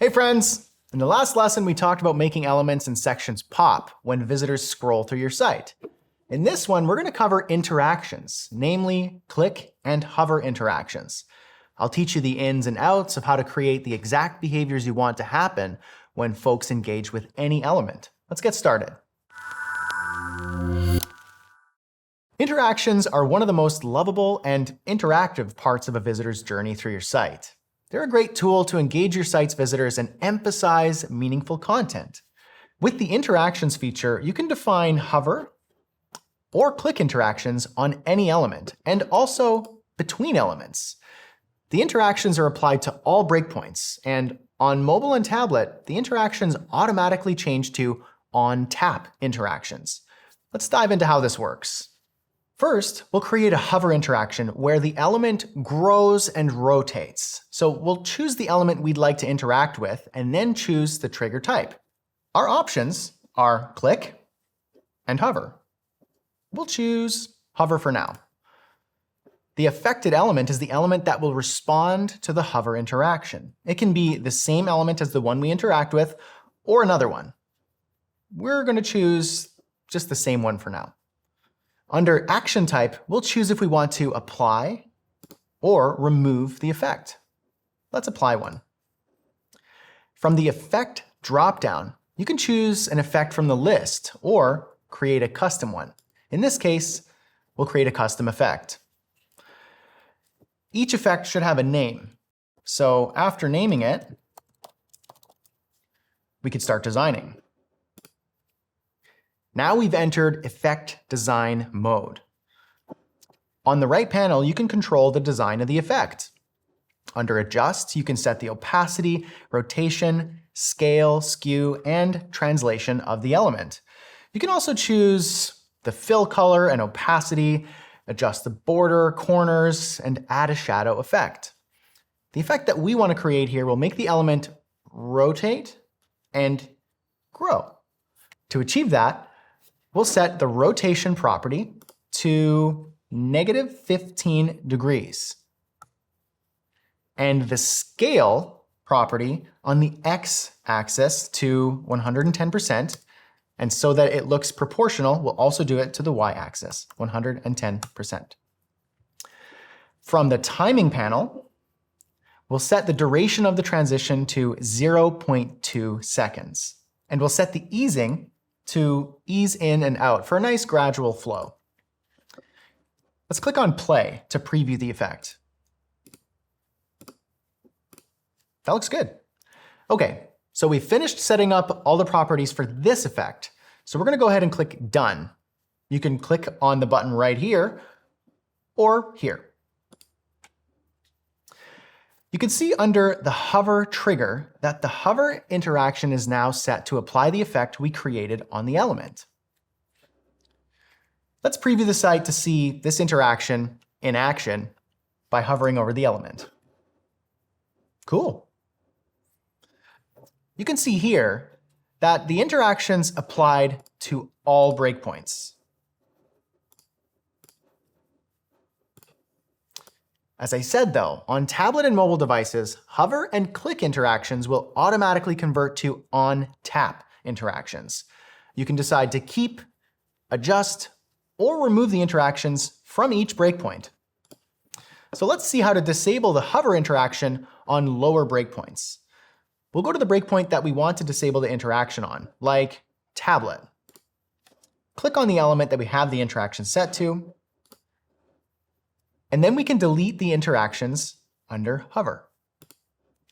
Hey friends! In the last lesson, we talked about making elements and sections pop when visitors scroll through your site. In this one, we're going to cover interactions, namely click and hover interactions. I'll teach you the ins and outs of how to create the exact behaviors you want to happen when folks engage with any element. Let's get started. Interactions are one of the most lovable and interactive parts of a visitor's journey through your site. They're a great tool to engage your site's visitors and emphasize meaningful content. With the interactions feature, you can define hover or click interactions on any element and also between elements. The interactions are applied to all breakpoints, and on mobile and tablet, the interactions automatically change to on-tap interactions. Let's dive into how this works. First, we'll create a hover interaction where the element grows and rotates. So we'll choose the element we'd like to interact with and then choose the trigger type. Our options are click and hover. We'll choose hover for now. The affected element is the element that will respond to the hover interaction. It can be the same element as the one we interact with or another one. We're going to choose just the same one for now. Under action type, we'll choose if we want to apply or remove the effect. Let's apply one. From the effect dropdown, you can choose an effect from the list or create a custom one. In this case, we'll create a custom effect. Each effect should have a name. So after naming it, we could start designing. Now we've entered effect design mode. On the right panel, you can control the design of the effect. Under adjust, you can set the opacity, rotation, scale, skew, and translation of the element. You can also choose the fill color and opacity, adjust the border, corners, and add a shadow effect. The effect that we want to create here will make the element rotate and grow. To achieve that, we'll set the rotation property to -15 degrees and the scale property on the x-axis to 110%. And so that it looks proportional, we'll also do it to the y-axis, 110%. From the timing panel, we'll set the duration of the transition to 0.2 seconds. And we'll set the easing to ease in and out for a nice gradual flow. Let's click on play to preview the effect. That looks good. Okay, so we finished setting up all the properties for this effect. So we're going to go ahead and click done. You can click on the button right here or here. You can see under the hover trigger that the hover interaction is now set to apply the effect we created on the element. Let's preview the site to see this interaction in action by hovering over the element. Cool. You can see here that the interactions applied to all breakpoints. As I said though, on tablet and mobile devices, hover and click interactions will automatically convert to on-tap interactions. You can decide to keep, adjust, or remove the interactions from each breakpoint. So let's see how to disable the hover interaction on lower breakpoints. We'll go to the breakpoint that we want to disable the interaction on, like tablet. Click on the element that we have the interaction set to, and then we can delete the interactions under hover,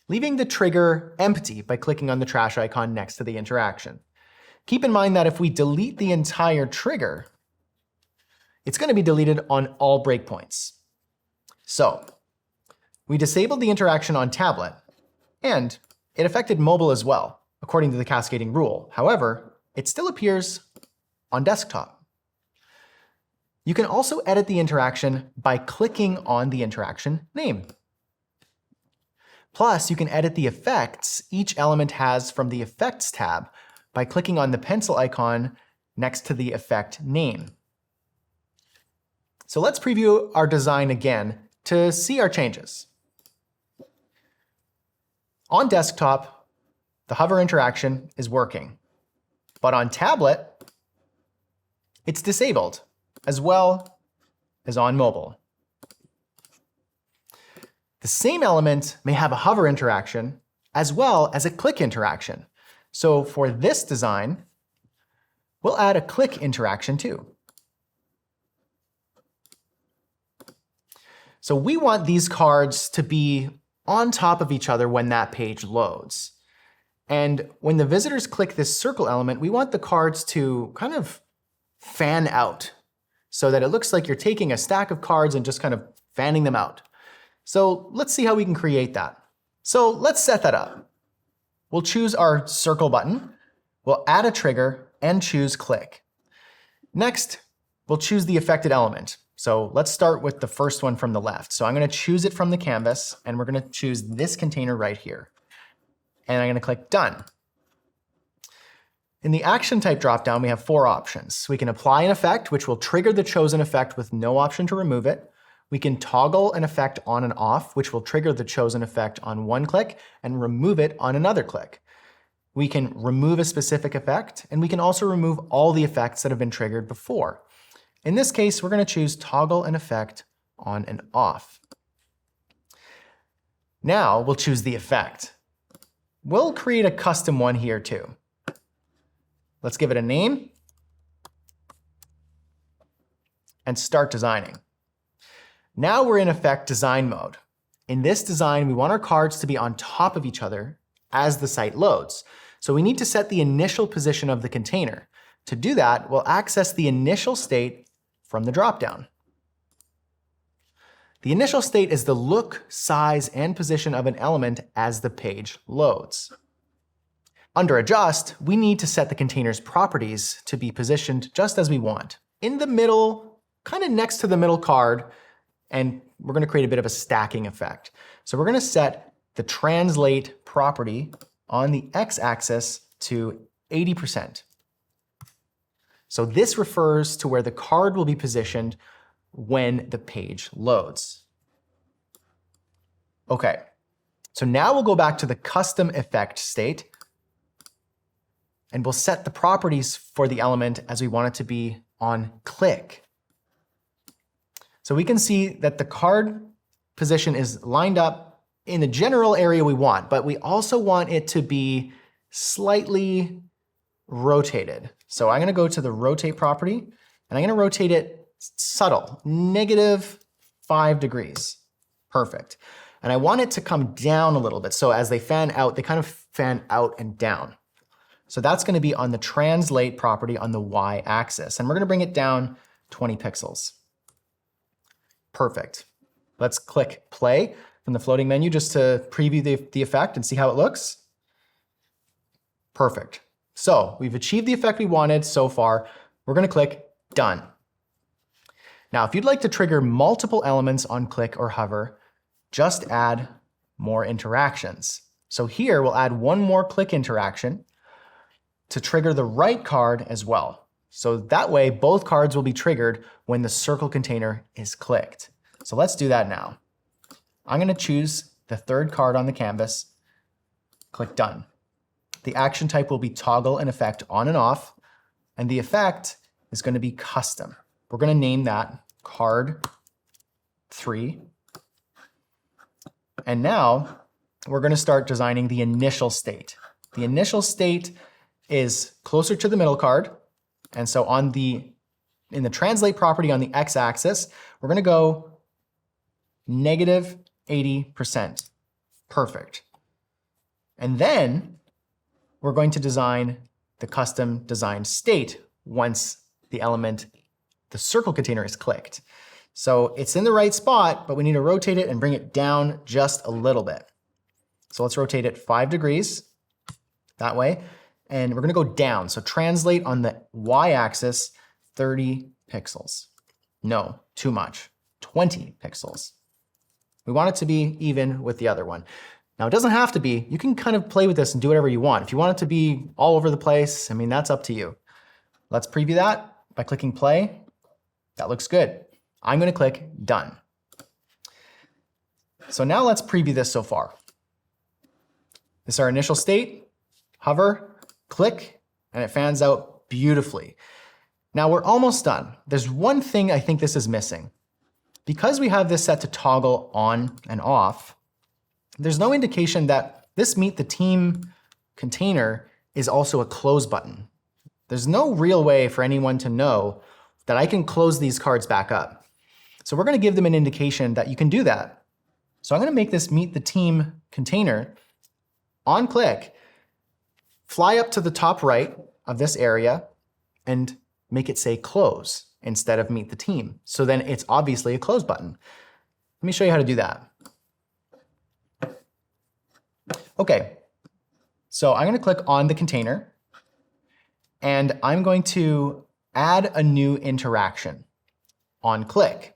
leaving the trigger empty by clicking on the trash icon next to the interaction. Keep in mind that if we delete the entire trigger, it's going to be deleted on all breakpoints. So we disabled the interaction on tablet, and it affected mobile as well, according to the cascading rule. However, it still appears on desktop. You can also edit the interaction by clicking on the interaction name. Plus, you can edit the effects each element has from the Effects tab by clicking on the pencil icon next to the effect name. So let's preview our design again to see our changes. On desktop, the hover interaction is working. But on tablet, it's disabled, as well as on mobile. The same element may have a hover interaction as well as a click interaction. So for this design, we'll add a click interaction too. So we want these cards to be on top of each other when that page loads. And when the visitors click this circle element, we want the cards to kind of fan out so that it looks like you're taking a stack of cards and just kind of fanning them out. So let's see how we can create that. So let's set that up. We'll choose our circle button, we'll add a trigger and choose click. Next, we'll choose the affected element. So let's start with the first one from the left. So I'm going to choose it from the canvas and we're going to choose this container right here. And I'm going to click done. In the action type dropdown, we have 4 options. We can apply an effect, which will trigger the chosen effect with no option to remove it. We can toggle an effect on and off, which will trigger the chosen effect on one click and remove it on another click. We can remove a specific effect, and we can also remove all the effects that have been triggered before. In this case, we're going to choose toggle an effect on and off. Now we'll choose the effect. We'll create a custom one here too. Let's give it a name and start designing. Now we're in effect design mode. In this design, we want our cards to be on top of each other as the site loads. So we need to set the initial position of the container. To do that, we'll access the initial state from the dropdown. The initial state is the look, size, and position of an element as the page loads. Under Adjust, we need to set the container's properties to be positioned just as we want. In the middle, kind of next to the middle card, and we're going to create a bit of a stacking effect. So we're going to set the translate property on the x-axis to 80%. So this refers to where the card will be positioned when the page loads. Okay, so now we'll go back to the custom effect state, and we'll set the properties for the element as we want it to be on click. So we can see that the card position is lined up in the general area we want, but we also want it to be slightly rotated. So I'm going to go to the rotate property, and I'm going to rotate it subtle, -5 degrees. Perfect. And I want it to come down a little bit. So as they fan out, they kind of fan out and down. So that's going to be on the translate property on the y-axis. And we're going to bring it down 20 pixels. Perfect. Let's click play from the floating menu just to preview the effect and see how it looks. Perfect. So we've achieved the effect we wanted so far. We're going to click done. Now, if you'd like to trigger multiple elements on click or hover, just add more interactions. So here we'll add one more click interaction to trigger the right card as well. So that way both cards will be triggered when the circle container is clicked. So let's do that now. I'm going to choose the third card on the canvas, click done. The action type will be toggle an effect on and off, and the effect is going to be custom. We're going to name that card 3. And now we're going to start designing the initial state. The initial state is closer to the middle card. And so in the translate property on the x-axis, we're going to go -80%. Perfect. And then we're going to design the custom designed state once the element, the circle container, is clicked. So it's in the right spot, but we need to rotate it and bring it down just a little bit. So let's rotate it 5 degrees that way. And we're going to go down. So translate on the y-axis 30 pixels. No, too much. 20 pixels. We want it to be even with the other one. Now, it doesn't have to be. You can kind of play with this and do whatever you want. If you want it to be all over the place, I mean, that's up to you. Let's preview that by clicking play. That looks good. I'm going to click done. So now let's preview this so far. This is our initial state. Hover, click, and it fans out beautifully. Now we're almost done. There's one thing I think this is missing. Because we have this set to toggle on and off, there's no indication that this Meet the Team container is also a close button. There's no real way for anyone to know that I can close these cards back up. So we're going to give them an indication that you can do that. So I'm going to make this Meet the Team container on click, fly up to the top right of this area and make it say close instead of Meet the Team. So then it's obviously a close button. Let me show you how to do that. Okay, so I'm going to click on the container and I'm going to add a new interaction on click.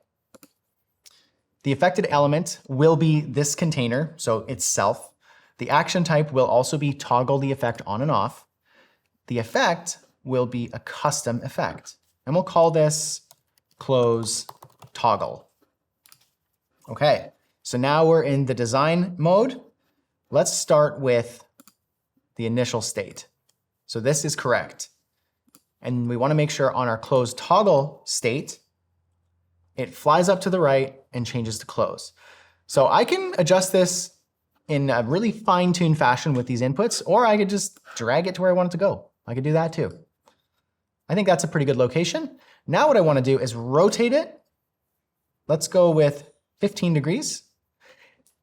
The affected element will be this container, so itself. The action type will also be toggle the effect on and off. The effect will be a custom effect. And we'll call this close toggle. Okay, so now we're in the design mode. Let's start with the initial state. So this is correct. And we want to make sure on our close toggle state, it flies up to the right and changes to close. So I can adjust this in a really fine-tuned fashion with these inputs, or I could just drag it to where I want it to go. I could do that too. I think that's a pretty good location. Now what I want to do is rotate it. Let's go with 15 degrees.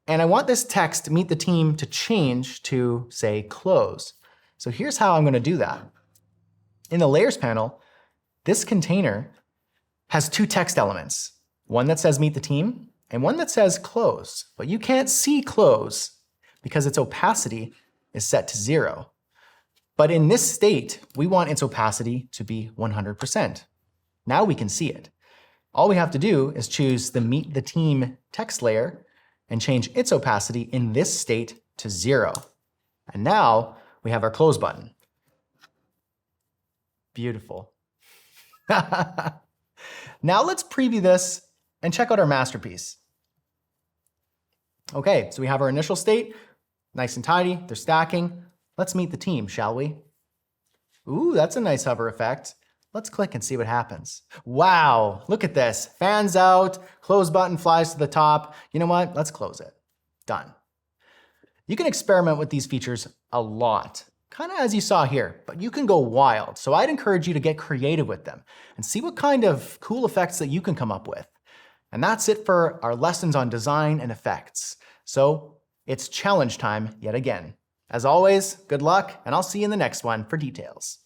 And I want this text, Meet the Team, to change to, say, close. So here's how I'm going to do that. In the Layers panel, this container has two text elements, one that says Meet the Team and one that says close. But you can't see close because its opacity is set to 0. But in this state, we want its opacity to be 100%. Now we can see it. All we have to do is choose the Meet the Team text layer and change its opacity in this state to 0. And now we have our close button. Beautiful. Now let's preview this and check out our masterpiece. Okay, so we have our initial state, nice and tidy, they're stacking. Let's meet the team, shall we? Ooh, that's a nice hover effect. Let's click and see what happens. Wow, look at this. Fans out, close button flies to the top. You know what? Let's close it. Done. You can experiment with these features a lot, kind of as you saw here, but you can go wild. So I'd encourage you to get creative with them and see what kind of cool effects that you can come up with. And that's it for our lessons on design and effects. So it's challenge time yet again. As always, good luck, and I'll see you in the next one for details.